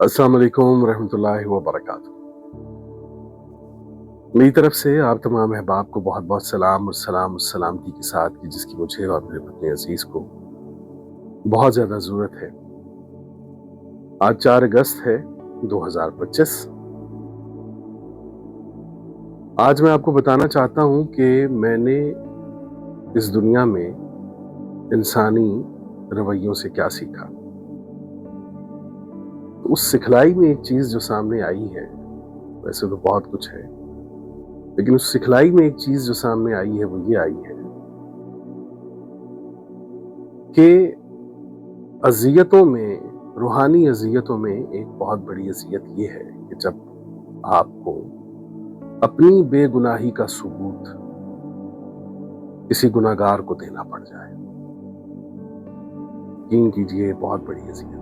अस्सलाम वालेकुम रहमतुल्लाहि व बरकातुहू। मेरी तरफ से आप तमाम अहबाब को बहुत बहुत सलाम और सलाम उस सलामती के साथ कि जिसकी मुझे और मेरे पत्नी अजीज को बहुत ज्यादा जरूरत है। आज 4 अगस्त है 2025। आज मैं आपको बताना चाहता हूं कि मैंने इस दुनिया में इंसानी रवैयों से क्या सीखा। तो उस सिखलाई में एक चीज जो सामने आई है, वैसे तो बहुत कुछ है, लेकिन उस सिखलाई में एक चीज जो सामने आई है वो ये आई है कि अजियतों में, रूहानी अजियतों में एक बहुत बड़ी अजियत ये है कि जब आपको अपनी बेगुनाही का सबूत किसी गुनाहगार को देना पड़ जाए। यकीन कीजिए बहुत बड़ी अजियत।